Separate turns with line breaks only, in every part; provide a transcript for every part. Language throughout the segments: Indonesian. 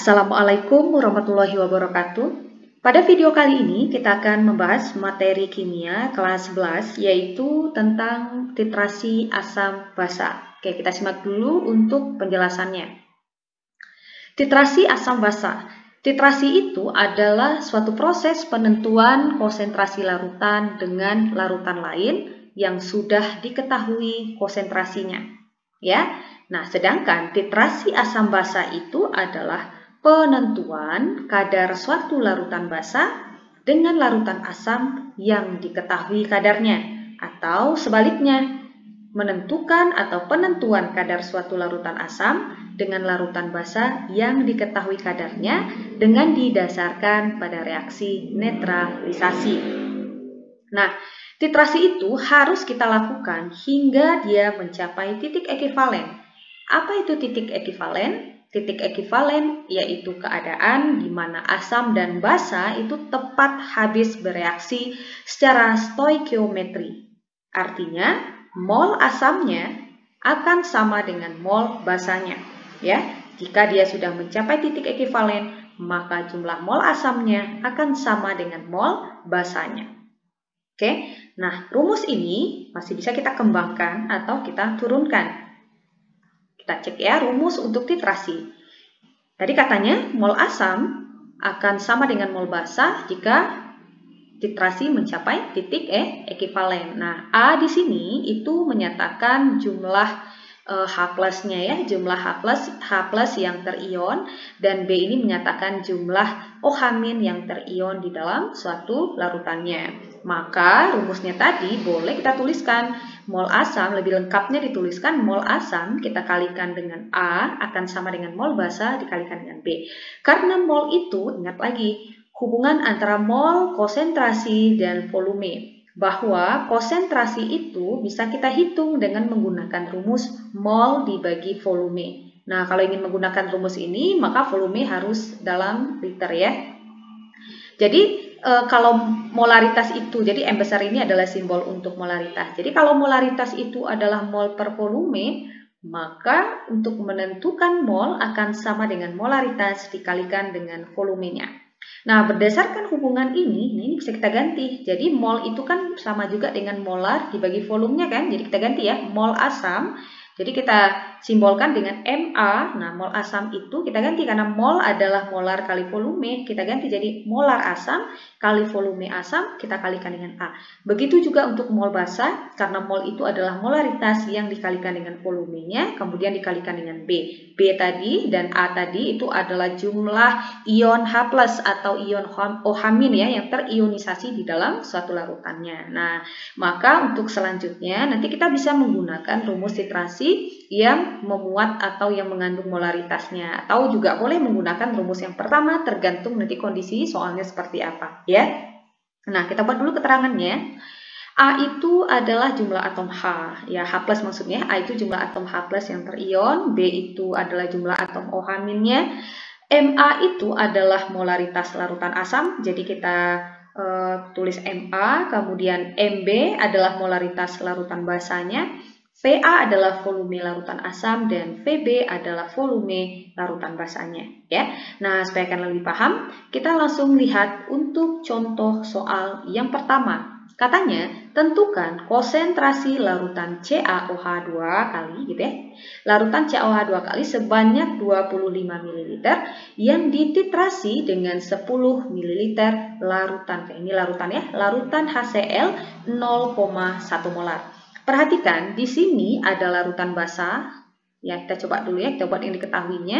Assalamualaikum warahmatullahi wabarakatuh. Pada video kali ini kita akan membahas materi kimia kelas 11 yaitu tentang titrasi asam basa. Oke, kita simak dulu untuk penjelasannya. Titrasi asam basa. Titrasi itu adalah suatu proses penentuan konsentrasi larutan dengan larutan lain yang sudah diketahui konsentrasinya. Ya. Nah, sedangkan titrasi asam basa itu adalah penentuan kadar suatu larutan basa dengan larutan asam yang diketahui kadarnya, atau sebaliknya, menentukan atau penentuan kadar suatu larutan asam dengan larutan basa yang diketahui kadarnya dengan didasarkan pada reaksi netralisasi. Nah, titrasi itu harus kita lakukan hingga dia mencapai titik ekivalen. Apa itu titik ekivalen? Titik ekivalen yaitu keadaan di mana asam dan basa itu tepat habis bereaksi secara stoikiometri. Artinya, mol asamnya akan sama dengan mol basanya. Ya, jika dia sudah mencapai titik ekivalen, maka jumlah mol asamnya akan sama dengan mol basanya. Oke, nah rumus ini masih bisa kita kembangkan atau kita turunkan. Kita cek ya rumus untuk titrasi. Tadi katanya mol asam akan sama dengan mol basa jika titrasi mencapai titik ekivalen. Nah, A di sini itu menyatakan jumlah H+-nya ya, jumlah H+ yang terion, dan B ini menyatakan jumlah OH- yang terion di dalam suatu larutannya. Maka rumusnya tadi boleh kita tuliskan mol asam, lebih lengkapnya dituliskan mol asam kita kalikan dengan A akan sama dengan mol basa dikalikan dengan B. Karena mol itu, ingat lagi, hubungan antara mol, konsentrasi, dan volume. Bahwa konsentrasi itu bisa kita hitung dengan menggunakan rumus mol dibagi volume. Nah, kalau ingin menggunakan rumus ini, maka volume harus dalam liter ya. Jadi, kalau molaritas itu, jadi M besar ini adalah simbol untuk molaritas. Jadi, kalau molaritas itu adalah mol per volume, maka untuk menentukan mol akan sama dengan molaritas dikalikan dengan volumenya. Nah, berdasarkan hubungan ini bisa kita ganti. Jadi, mol itu kan sama juga dengan molar dibagi volumenya kan. Jadi, kita ganti ya, mol asam. Jadi, kita simbolkan dengan Ma. Nah, mol asam itu kita ganti karena mol adalah molar kali volume. Kita ganti jadi molar asam kali volume asam, kita kalikan dengan A. Begitu juga untuk mol basa, karena mol itu adalah molaritas yang dikalikan dengan volumenya, kemudian dikalikan dengan B. B tadi dan A tadi itu adalah jumlah ion H+ atau ion OH- ya, yang terionisasi di dalam suatu larutannya. Nah, maka untuk selanjutnya nanti kita bisa menggunakan rumus titrasi yang memuat atau yang mengandung molaritasnya, atau juga boleh menggunakan rumus yang pertama tergantung nanti kondisi soalnya seperti apa ya. Nah, kita buat dulu keterangannya. A itu adalah jumlah atom H, ya H+ maksudnya. A itu jumlah atom H+ yang terion, B itu adalah jumlah atom OH-nya, Ma itu adalah molaritas larutan asam, jadi kita tulis Ma, kemudian Mb adalah molaritas larutan basanya, Va adalah volume larutan asam, dan Vb adalah volume larutan basanya. Ya. Nah, supaya kalian lebih paham, kita langsung lihat untuk contoh soal yang pertama. Katanya, tentukan konsentrasi larutan CaOH2 kali, gitu ya. Larutan CaOH2 kali sebanyak 25 ml yang dititrasi dengan 10 ml larutan. Ini larutan ya, larutan HCl 0,1 molar. Perhatikan, di sini ada larutan basa. Ya, kita coba dulu ya, kita buat yang diketahuinya.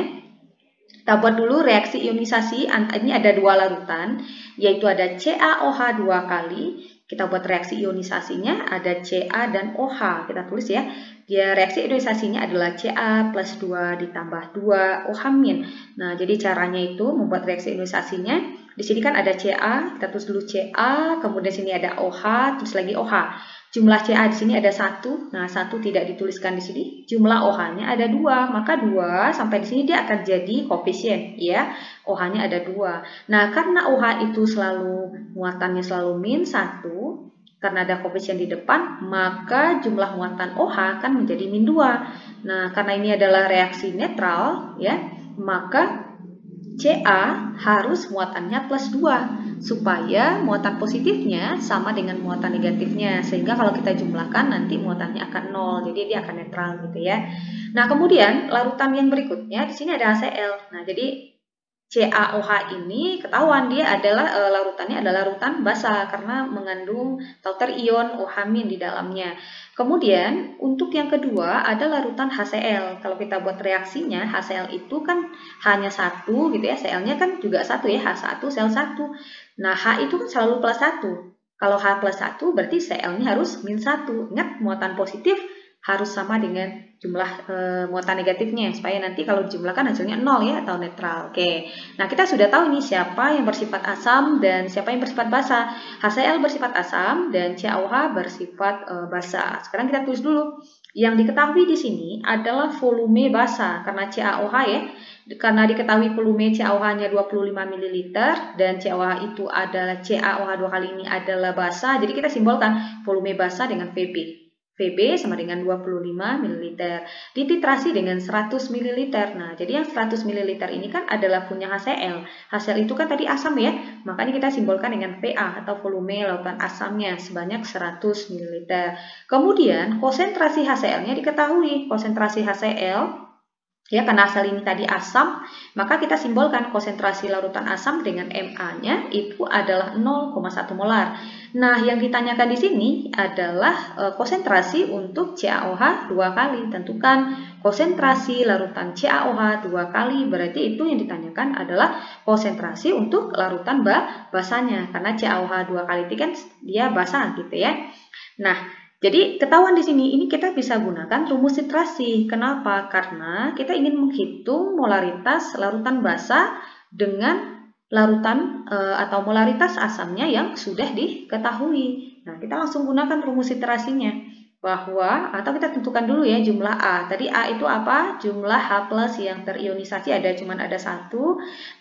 Kita buat dulu reaksi ionisasi, ini ada dua larutan, yaitu ada CaOH2 kali. Kita buat reaksi ionisasinya, ada Ca dan OH. Kita tulis ya, dia reaksi ionisasinya adalah Ca plus 2 ditambah 2 OH-. Nah, jadi caranya itu membuat reaksi ionisasinya. Di sini kan ada Ca, kita tulis dulu Ca, kemudian sini ada OH, terus lagi OH. Jumlah Ca di sini ada 1, nah 1 tidak dituliskan di sini. Jumlah OH-nya ada 2, maka 2 sampai di sini dia akan jadi koefisien, ya. OH-nya ada 2. Nah, karena OH itu selalu muatannya selalu -1, karena ada koefisien di depan, maka jumlah muatan OH akan menjadi -2. Nah, karena ini adalah reaksi netral, ya, maka Ca harus muatannya plus 2 supaya muatan positifnya sama dengan muatan negatifnya, sehingga kalau kita jumlahkan nanti muatannya akan 0, jadi dia akan netral gitu ya. Nah, kemudian larutan yang berikutnya di sini ada HCl. Nah, jadi CaOH ini ketahuan dia adalah larutannya adalah larutan basa karena mengandung daughter ion OH- di dalamnya. Kemudian untuk yang kedua ada larutan HCl. Kalau kita buat reaksinya, HCl itu kan hanya satu gitu ya, Cl-nya kan juga satu ya, H1 sel 1. Nah, H itu kan selalu plus 1. Kalau H plus 1 berarti Cl-nya harus min 1. Ingat, muatan positif harus sama dengan jumlah muatan negatifnya supaya nanti kalau dijumlahkan hasilnya 0 ya atau netral. Oke. Nah, kita sudah tahu nih siapa yang bersifat asam dan siapa yang bersifat basa. HCl bersifat asam dan CaOH bersifat basa. Sekarang kita tulis dulu. Yang diketahui di sini adalah volume basa karena CaOH ya. Karena diketahui volume CaOH-nya 25 ml dan CaOH itu adalah CaOH 2 kali ini adalah basa. Jadi kita simbolkan volume basa dengan Vb. Vb sama dengan 25 ml. Dititrasi dengan 100 ml. Nah, jadi yang 100 ml ini kan adalah punya HCl. HCl itu kan tadi asam ya. Makanya kita simbolkan dengan Va atau volume lautan asamnya sebanyak 100 ml. Kemudian konsentrasi HCl-nya diketahui. Konsentrasi HCl ya, karena asal ini tadi asam, maka kita simbolkan konsentrasi larutan asam dengan Ma-nya itu adalah 0,1 molar. Nah, yang ditanyakan di sini adalah konsentrasi untuk CaOH 2 kali. Tentukan konsentrasi larutan CaOH 2 kali, berarti itu yang ditanyakan adalah konsentrasi untuk larutan basanya. Karena CaOH 2 kali itu kan dia basa gitu ya. Nah, jadi ketahuan di sini ini kita bisa gunakan rumus titrasi. Kenapa? Karena kita ingin menghitung molaritas larutan basa dengan larutan atau molaritas asamnya yang sudah diketahui. Nah, kita langsung gunakan rumus titrasinya. Atau kita tentukan dulu ya jumlah A. Tadi A itu apa? Jumlah H+ yang terionisasi cuman ada 1,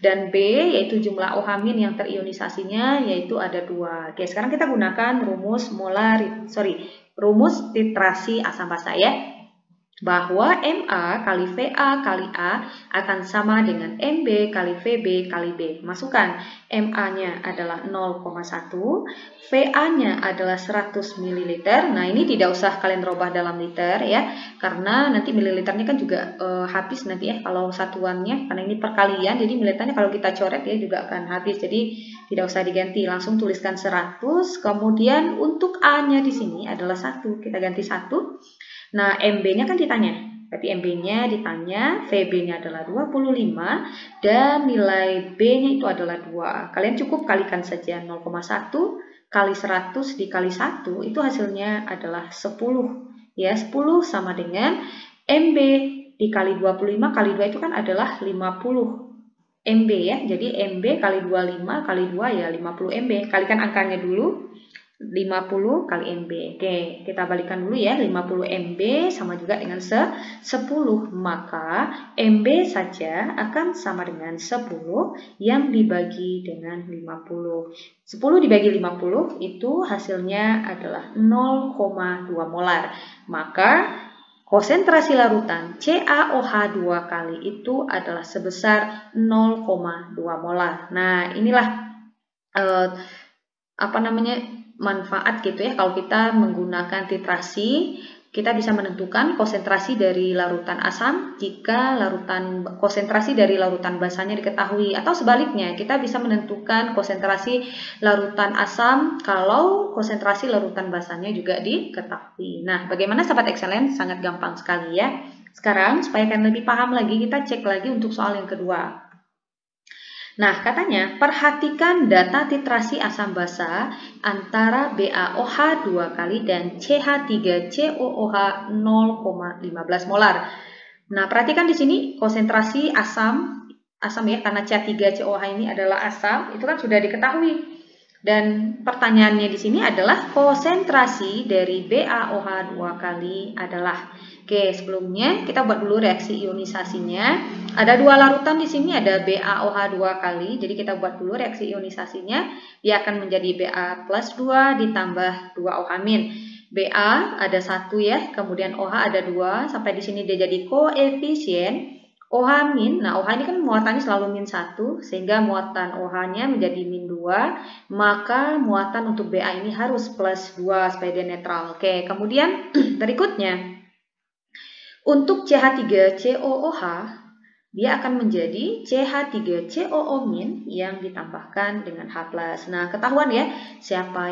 dan B yaitu jumlah OH- yang terionisasinya yaitu ada 2. Oke, sekarang kita gunakan rumus titrasi asam basa ya. Bahwa Ma kali Va kali A akan sama dengan Mb kali Vb kali B. Masukkan, Ma-nya adalah 0,1, Va-nya adalah 100 ml. Nah, ini tidak usah kalian robah dalam liter ya, karena nanti mililiternya kan juga habis nanti ya kalau satuannya, karena ini perkalian, jadi mililiternya kalau kita coret ya juga akan habis. Jadi tidak usah diganti, langsung tuliskan 100. Kemudian untuk A-nya di sini adalah 1, kita ganti 1. Nah, MB-nya kan ditanya. Berarti MB-nya ditanya, VB-nya adalah 25, dan nilai B-nya itu adalah 2. Kalian cukup kalikan saja 0,1 kali 100 dikali 1, itu hasilnya adalah 10. Ya, 10 sama dengan MB dikali 25 kali 2 itu kan adalah 50 MB ya. Jadi MB kali 25 kali 2 ya 50 MB. Kalikan angkanya dulu. 50 kali MB. Oke, kita balikan dulu ya. 50 MB sama juga dengan 10. Maka MB saja akan sama dengan 10 yang dibagi dengan 50. 10 dibagi 50 itu hasilnya adalah 0,2 molar. Maka konsentrasi larutan CaOH 2 kali itu adalah sebesar 0,2 molar. Nah, inilah manfaat gitu ya kalau kita menggunakan titrasi. Kita bisa menentukan konsentrasi dari larutan asam jika konsentrasi dari larutan basanya diketahui, atau sebaliknya kita bisa menentukan konsentrasi larutan asam kalau konsentrasi larutan basanya juga diketahui. Nah, bagaimana sahabat excellent? Sangat gampang sekali ya. Sekarang supaya kalian lebih paham lagi, kita cek lagi untuk soal yang kedua. Nah, katanya perhatikan data titrasi asam basa antara BaOH 2 kali dan CH3COOH 0,15 molar. Nah, perhatikan di sini konsentrasi asam ya, karena CH3COOH ini adalah asam, itu kan sudah diketahui. Dan pertanyaannya di sini adalah konsentrasi dari BaOH 2 kali adalah. Oke, sebelumnya kita buat dulu reaksi ionisasinya. Ada 2 larutan di sini, ada BaOH 2 kali. Jadi kita buat dulu reaksi ionisasinya. Dia akan menjadi Ba plus 2 ditambah 2 OH-. Ba ada 1 ya, kemudian OH ada 2. Sampai di sini dia jadi koefisien OH min, nah OH ini kan muatannya selalu min 1, sehingga muatan OH-nya menjadi min 2, maka muatan untuk BA ini harus plus 2 supaya dia netral. Oke, kemudian berikutnya, untuk CH3COOH, dia akan menjadi CH3COO min yang ditambahkan dengan H+. Nah, ketahuan ya, siapa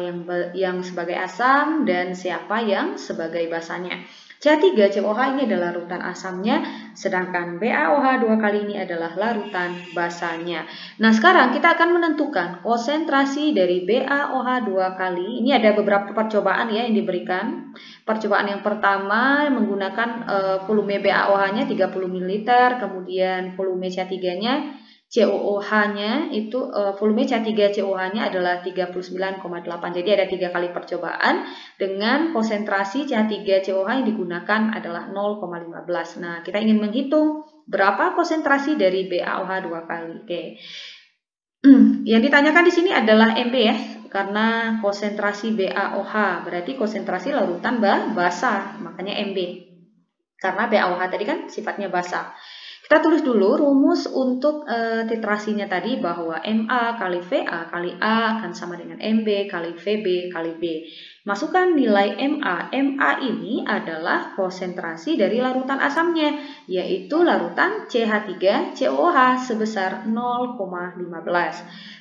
yang sebagai asam dan siapa yang sebagai basanya. CH3COOH ini adalah larutan asamnya, sedangkan BaOH 2 kali ini adalah larutan basanya. Nah, sekarang kita akan menentukan konsentrasi dari BaOH 2 kali. Ini ada beberapa percobaan ya yang diberikan. Percobaan yang pertama menggunakan volume BaOH-nya 30 ml, kemudian volume CH3-nya COOH-nya itu volume CH3COOH-nya adalah 39,8. Jadi ada 3 kali percobaan dengan konsentrasi CH3COOH yang digunakan adalah 0,15. Nah, kita ingin menghitung berapa konsentrasi dari BaOH 2 kali. Oke. Yang ditanyakan di sini adalah MB ya, karena konsentrasi BaOH berarti konsentrasi larutan basa, makanya MB. Karena BaOH tadi kan sifatnya basa. Kita tulis dulu rumus untuk titrasinya tadi bahwa MA kali VA kali A akan sama dengan MB kali VB kali B. Masukkan nilai MA. MA ini adalah konsentrasi dari larutan asamnya, yaitu larutan CH3COOH sebesar 0,15.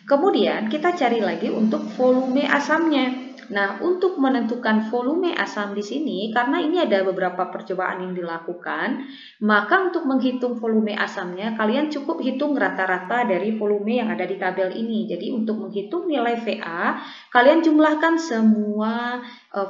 Kemudian kita cari lagi untuk volume asamnya. Nah, untuk menentukan volume asam di sini, karena ini ada beberapa percobaan yang dilakukan, maka untuk menghitung volume asamnya, kalian cukup hitung rata-rata dari volume yang ada di tabel ini. Jadi, untuk menghitung nilai VA, kalian jumlahkan semua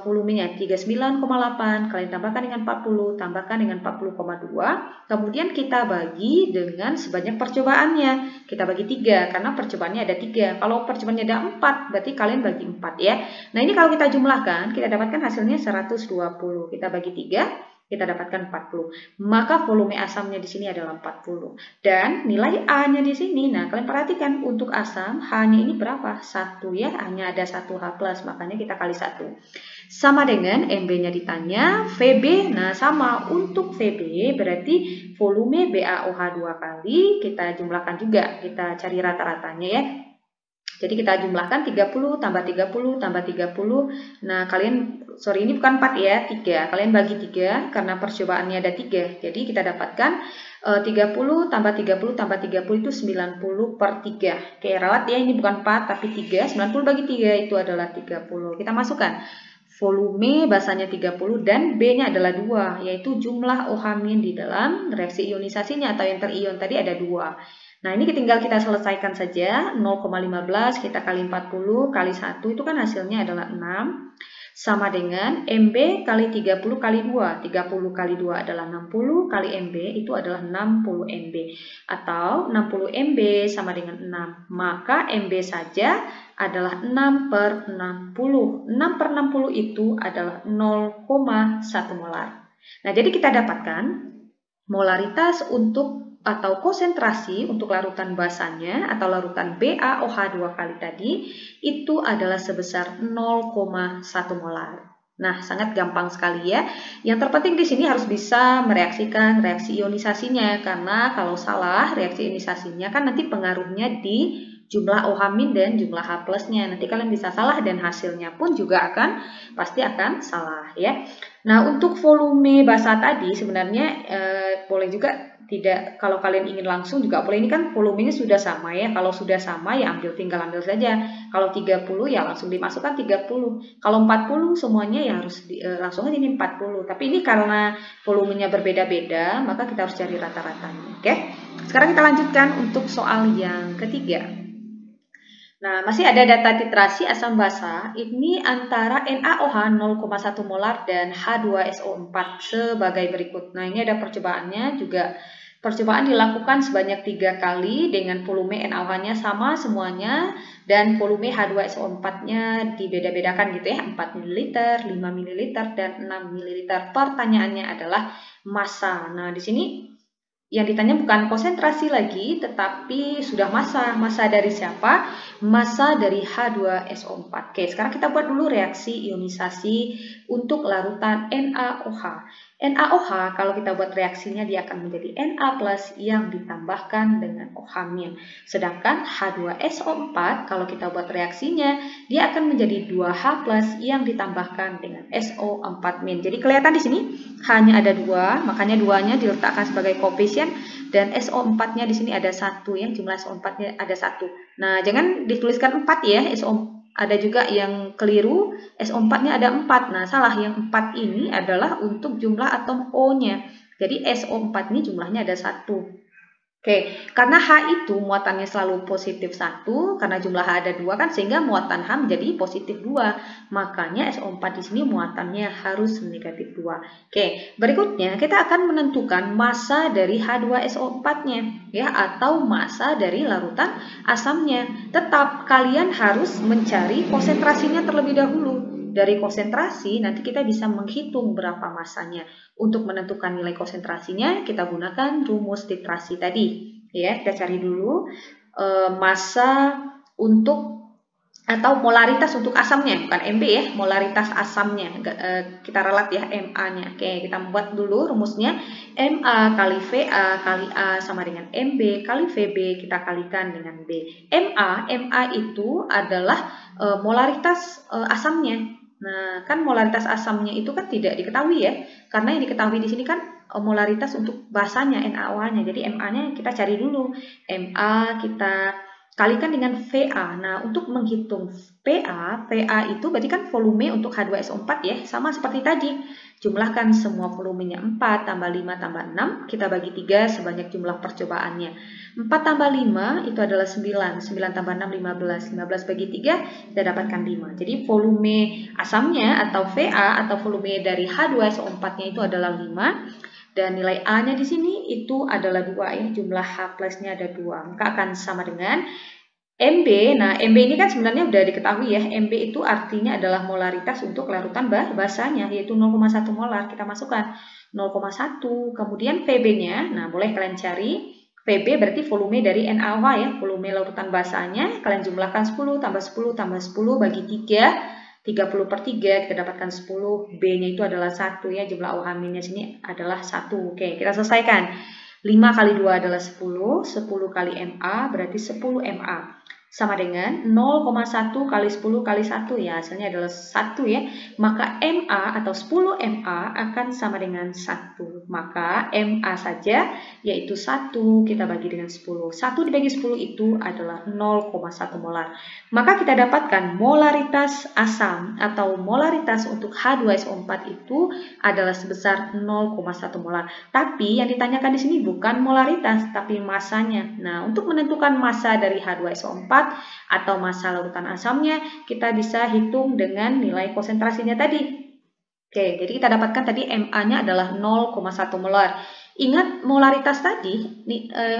volumenya 39,8, kalian tambahkan dengan 40, tambahkan dengan 40,2, kemudian kita bagi dengan sebanyak percobaannya. Kita bagi 3, karena percobaannya ada 3. Kalau percobaannya ada 4, berarti kalian bagi 4 ya. Nah, ini kalau kita jumlahkan, kita dapatkan hasilnya 120. Kita bagi 3, kita dapatkan 40. Maka volume asamnya di sini adalah 40. Dan nilai A-nya di sini, nah kalian perhatikan untuk asam, H-nya ini berapa? 1 ya, hanya ada 1 H+, makanya kita kali 1. Sama dengan MB-nya ditanya, VB, nah sama untuk VB berarti volume BaOH 2 kali, kita jumlahkan juga, kita cari rata-ratanya ya. Jadi kita jumlahkan 30 tambah 30 tambah 30. Nah, ini bukan 4 ya, 3. Kalian bagi 3 karena percobaannya ada 3. Jadi kita dapatkan 30 tambah 30 tambah 30 itu 90 per 3. Oke, rawat ya, ini bukan 4 tapi 3. 90 bagi 3 itu adalah 30. Kita masukkan volume basanya 30 dan B-nya adalah 2, yaitu jumlah OH- di dalam reaksi ionisasinya atau yang terion tadi ada 2. Nah, ini tinggal kita selesaikan saja. 0,15 kita kali 40 kali 1 itu kan hasilnya adalah 6. Sama dengan MB kali 30 kali 2. 30 kali 2 adalah 60 kali MB itu adalah 60 MB. Atau 60 MB sama dengan 6. Maka MB saja adalah 6 per 60. 6 per 60 itu adalah 0,1 molar. Nah, jadi kita dapatkan molaritas untuk atau konsentrasi untuk larutan basanya atau larutan BaOH 2 kali tadi itu adalah sebesar 0,1 molar. Nah, sangat gampang sekali ya. Yang terpenting di sini harus bisa mereaksikan reaksi ionisasinya, karena kalau salah reaksi ionisasinya kan nanti pengaruhnya di jumlah OH- dan jumlah H+-nya. Nanti kalian bisa salah dan hasilnya pun juga pasti akan salah ya. Nah, untuk volume basa tadi sebenarnya boleh juga tidak, kalau kalian ingin langsung juga boleh. Ini kan volumenya sudah sama ya. Kalau sudah sama ya tinggal ambil saja. Kalau 30 ya langsung dimasukkan 30. Kalau 40 semuanya ya harus langsung aja ini 40. Tapi ini karena volumenya berbeda-beda, maka kita harus cari rata-ratanya. Oke. Sekarang kita lanjutkan untuk soal yang ketiga. Nah, masih ada data titrasi asam basa ini antara NaOH 0,1 molar dan H2SO4 sebagai berikut. Nah, ini ada percobaannya juga. Percobaan dilakukan sebanyak 3 kali dengan volume NaOH-nya sama semuanya dan volume H2SO4-nya dibeda-bedakan gitu ya, 4 ml, 5 ml, dan 6 ml. Pertanyaannya adalah massa. Nah, di sini yang ditanya bukan konsentrasi lagi, tetapi sudah massa. Massa dari siapa? Massa dari H2SO4. Oke, sekarang kita buat dulu reaksi ionisasi untuk larutan NaOH. NaOH kalau kita buat reaksinya dia akan menjadi Na plus yang ditambahkan dengan OH-. Sedangkan H2SO4 kalau kita buat reaksinya dia akan menjadi 2H plus yang ditambahkan dengan SO4-. Jadi kelihatan di sini hanya ada 2, makanya 2-nya diletakkan sebagai koefisien dan SO4-nya di sini ada 1 ya, jumlah SO4-nya ada 1. Nah, jangan dituliskan 4 ya, ada juga yang keliru, SO4-nya ada 4. Nah, salah, yang 4 ini adalah untuk jumlah atom O-nya. Jadi SO4 ini jumlahnya ada 1. Oke, karena H itu muatannya selalu positif 1, karena jumlah H ada 2 kan, sehingga muatan H menjadi positif 2. Makanya SO4 di sini muatannya harus negatif 2. Oke, berikutnya kita akan menentukan massa dari H2SO4-nya ya, atau massa dari larutan asamnya. Tetap kalian harus mencari konsentrasinya terlebih dahulu. Dari konsentrasi nanti kita bisa menghitung berapa massanya. Untuk menentukan nilai konsentrasinya kita gunakan rumus titrasi tadi. Ya, kita cari dulu massa untuk atau molaritas untuk asamnya, bukan MB ya, molaritas asamnya. Kita relat ya MA-nya. Oke, kita membuat dulu rumusnya. MA kali VA kali A sama dengan MB kali VB kita kalikan dengan B. MA itu adalah molaritas asamnya. Nah, kan molaritas asamnya itu kan tidak diketahui ya, karena yang diketahui di sini kan molaritas untuk basanya NaOH-nya. Jadi MA-nya kita cari dulu. MA kita kalikan dengan VA. Nah, untuk menghitung VA itu berarti kan volume untuk H2SO4 ya, sama seperti tadi. Jumlahkan semua volumenya 4 tambah 5 tambah 6, kita bagi 3 sebanyak jumlah percobaannya. 4 tambah 5 itu adalah 9, 9 tambah 6, 15, 15 bagi 3, kita dapatkan 5. Jadi volume asamnya atau VA atau volume dari H2SO4-nya itu adalah 5. Dan nilai A-nya di sini itu adalah 2 ya, jumlah H plus-nya ada 2. Maka akan sama dengan MB. Nah, MB ini kan sebenarnya sudah diketahui ya. MB itu artinya adalah molaritas untuk larutan basanya, yaitu 0,1 molar. Kita masukkan 0,1. Kemudian VB-nya, nah boleh kalian cari. VB berarti volume dari NaOH ya, volume larutan basanya. Kalian jumlahkan 10 tambah 10 tambah 10 bagi 3. 30 per 3, kita dapatkan 10. B-nya itu adalah 1 ya, jumlah OH-nya sini adalah 1. Oke, kita selesaikan. 5 kali 2 adalah 10, 10 kali MA berarti 10 MA. Sama dengan 0,1 kali 10 kali 1 ya, hasilnya adalah 1 ya. Maka MA atau 10 MA akan sama dengan 1. Maka MA saja yaitu 1 kita bagi dengan 10. 1 dibagi 10 itu adalah 0,1 molar. Maka kita dapatkan molaritas asam atau molaritas untuk H2SO4 itu adalah sebesar 0,1 molar. Tapi yang ditanyakan di sini bukan molaritas tapi massanya. Nah, untuk menentukan massa dari H2SO4 atau massa larutan asamnya, kita bisa hitung dengan nilai konsentrasinya tadi. Oke, jadi kita dapatkan tadi MA-nya adalah 0,1 molar. Ingat molaritas tadi,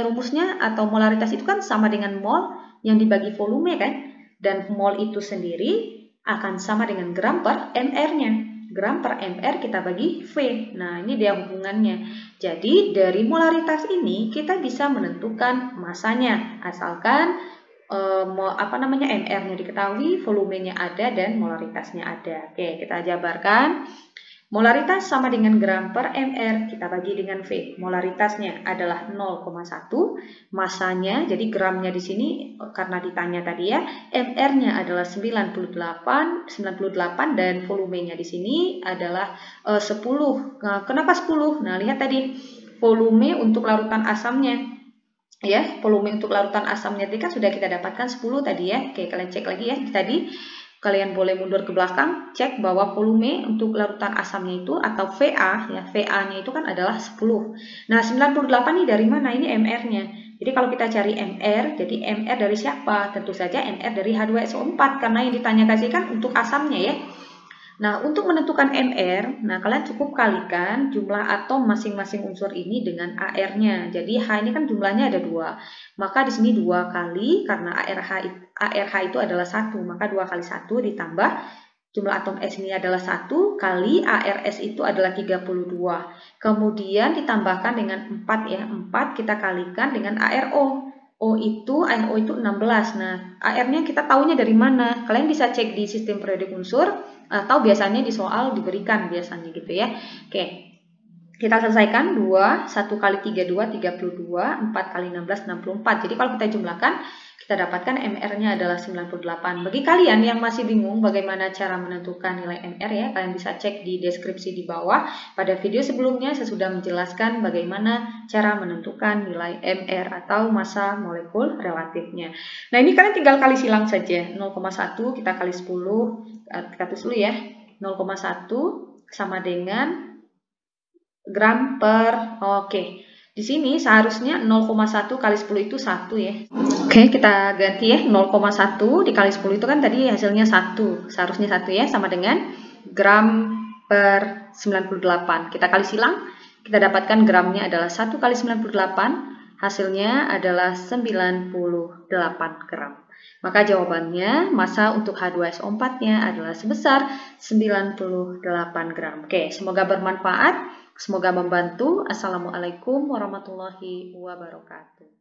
rumusnya atau molaritas itu kan sama dengan mol yang dibagi volume kan? Dan mol itu sendiri akan sama dengan gram per mR-nya. Gram per mR kita bagi V. Nah, ini dia hubungannya. Jadi, dari molaritas ini kita bisa menentukan massanya. Asalkan mR-nya diketahui, volumenya ada, dan molaritasnya ada. Oke, kita jabarkan. Molaritas sama dengan gram per mR, kita bagi dengan V. Molaritasnya adalah 0,1, massanya, jadi gramnya di sini karena ditanya tadi ya, mR-nya adalah 98 dan volumenya di sini adalah 10. Nah, kenapa 10? Nah, lihat tadi volume untuk larutan asamnya. Ya, volume untuk larutan asamnya tadi kan sudah kita dapatkan 10 tadi ya. Oke, kalian cek lagi ya tadi. Kalian boleh mundur ke belakang, cek bahwa volume untuk larutan asamnya itu atau VA, ya VA-nya itu kan adalah 10. Nah, 98 ini dari mana? Ini MR-nya. Jadi kalau kita cari MR, jadi MR dari siapa? Tentu saja MR dari H2SO4 karena yang ditanyakan kan untuk asamnya ya. Nah, untuk menentukan MR, nah kalian cukup kalikan jumlah atom masing-masing unsur ini dengan AR-nya. Jadi H ini kan jumlahnya ada 2. Maka di sini 2 kali karena ARH itu adalah 1, maka 2 kali 1 ditambah jumlah atom S ini adalah 1 kali ARS itu adalah 32. Kemudian ditambahkan dengan 4 ya. 4 kita kalikan dengan ARO. ARO itu 16. Nah, AR-nya kita tahunya dari mana? Kalian bisa cek di sistem periodik unsur atau biasanya di soal diberikan biasanya gitu ya. Oke. Kita selesaikan 2, 1 kali 32, 32, 4 kali 16, 64. Jadi kalau kita jumlahkan, kita dapatkan MR-nya adalah 98. Bagi kalian yang masih bingung bagaimana cara menentukan nilai MR ya, kalian bisa cek di deskripsi di bawah. Pada video sebelumnya saya sudah menjelaskan bagaimana cara menentukan nilai MR atau massa molekul relatifnya. Nah ini kalian tinggal kali silang saja. 0,1 kita kali 10, kita tulis dulu ya. 0,1 sama dengan gram per, oke. Di sini seharusnya 0,1 kali 10 itu 1 ya. Oke, kita ganti ya. 0,1 dikali 10 itu kan tadi hasilnya 1. Seharusnya 1 ya, sama dengan gram per 98. Kita kali silang, kita dapatkan gramnya adalah 1 kali 98, hasilnya adalah 98 gram. Maka jawabannya massa untuk H2SO4-nya adalah sebesar 98 gram. Oke, semoga bermanfaat. Semoga membantu. Assalamualaikum warahmatullahi wabarakatuh.